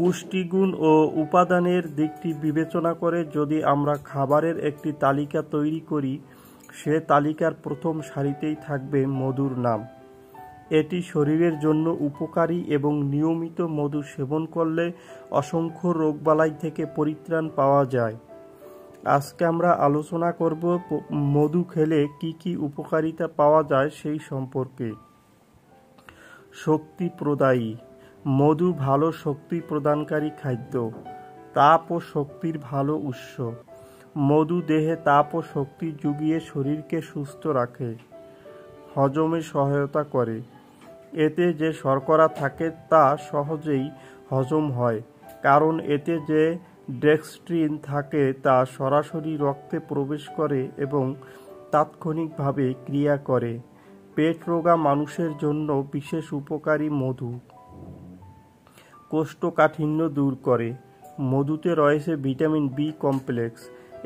পুষ্টিগুণ ও উপাদানের দিকটি বিবেচনা করে যদি আমরা খাবারের একটি তালিকা তৈরি করি, সে তালিকার প্রথম সারিতেই থাকবে মধুর নাম। এটি শরীরের জন্য উপকারী এবং নিয়মিত মধু সেবন করলে অসংখ্য রোগবালাই থেকে পরিত্রাণ পাওয়া যায়। আজকে আমরা আলোচনা করব মধু খেলে কি কি উপকারিতা পাওয়া যায় সেই সম্পর্কে। শক্তি প্রদায়ী। মধু ভালো শক্তি প্রদানকারী খাদ্য, তাপ ও শক্তির ভালো উৎস। মধু দেহে তাপ ও শক্তি জুগিয়ে শরীরকে সুস্থ রাখে। হজমে সহায়তা করে। এতে যে শর্করা থাকে তা সহজেই হজম হয়, কারণ এতে যে ডেক্সট্রিন থাকে তা সরাসরি রক্তে প্রবেশ করে এবং তাৎক্ষণিকভাবে ক্রিয়া করে। পেট রোগা মানুষের জন্য বিশেষ উপকারী মধু। কোষ্ঠকাঠিন্য দূর করে। মধুতে রয়েছে ভিটামিন বি কমপ্লেক্স।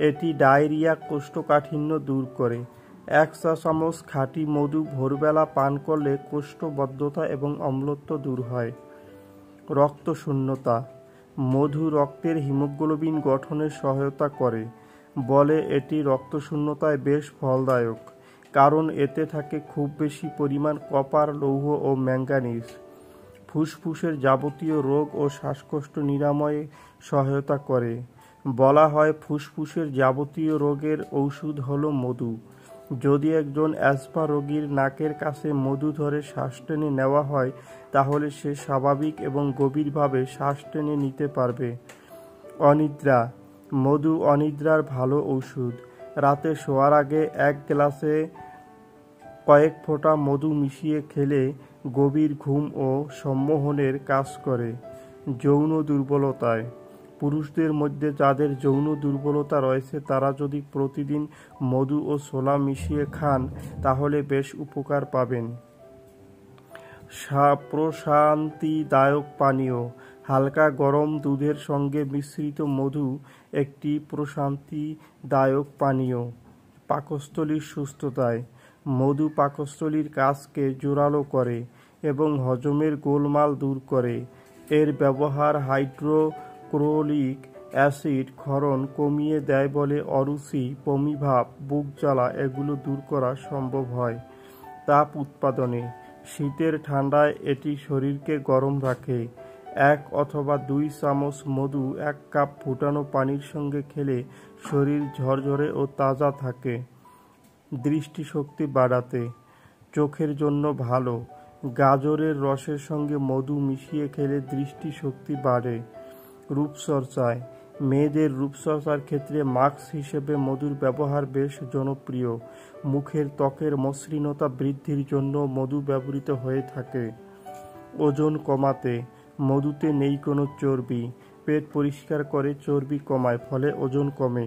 এটি ডায়রিয়া, কোষ্ঠকাঠিন্য দূর করে। 1 চা চামচ খাঁটি মধু ভোরবেলা পান করলে কোষ্ঠবদ্ধতা এবং অম্লত্ব দূর হয়। রক্ত শূন্যতা। মধু রক্তের হিমোগ্লোবিন গঠনে সহায়তা করে বলে এটি রক্তশূন্যতায় বেশ ফলদায়ক, কারণ এতে থাকে খুব বেশি পরিমাণ কপার, লৌহ ও ম্যাঙ্গানিজ। ফুসফুসের যাবতীয় রোগ ও শ্বাসকষ্ট নিরাময়ে সহায়তা করে। বলা হয় ফুসফুসের যাবতীয় রোগের ঔষধ হলো মধু। যদি একজন অ্যাজমা রোগীর নাকের কাছে মধু ধরে শ্বাস টেনে নেওয়া হয়, তাহলে সে স্বাভাবিক এবং গভীরভাবে শ্বাস টেনে নিতে পারবে। অনিদ্রা। মধু অনিদ্রার ভালো ঔষধ। রাতে শোয়ার আগে 1 গ্লাসে কয়েক ফোঁটা মধু মিশিয়ে খেলে গভীর ঘুম ও সম্মোহনের কাজ করে। যৌন দুর্বলতায়। পুরুষদের মধ্যে যাদের যৌন দুর্বলতা রয়েছে তারা যদি প্রতিদিন মধু ও ছোলা মিশিয়ে খান তাহলে বেশ উপকার পাবেন। প্রশান্তিদায়ক পানীয়। হালকা গরম দুধের সঙ্গে মিশ্রিত মধু একটি প্রশান্তিদায়ক পানীয়। পাকস্থলীর সুস্থতায়। মধু পাকস্থলীর কাজকে জোরালো করে এবং হজমের গোলমাল দূর করে। এর ব্যবহার হাইড্রোক্লোরিক অ্যাসিড ক্ষরণ কমিয়ে দেয় বলে অরুচি, বমিভাব, বুক জ্বালা এগুলো দূর করা সম্ভব হয়। তাপ উৎপাদনে। শীতের ঠান্ডায় এটি শরীরকে গরম রাখে। 1 অথবা 2 চামচ মধু 1 কাপ ফুটানো পানির সঙ্গে খেলে শরীর ঝরঝরে ও তাজা থাকে। দৃষ্টিশক্তি বাড়াতে। চোখের জন্য ভালো। গাজরের রসের সঙ্গে মধু মিশিয়ে খেলে দৃষ্টিশক্তি বাড়ে। রূপচর্চায়। মেয়েদের রূপচর্চার ক্ষেত্রে মাস্ক হিসেবে মধুর ব্যবহার বেশ জনপ্রিয়। মুখের ত্বকের মসৃণতা বৃদ্ধির জন্য মধু ব্যবহৃত হয়ে থাকে। ওজন কমাতে। মধুতে নেই কোনো চর্বি। পেট পরিষ্কার করে, চর্বি কমায়, ফলে ওজন কমে।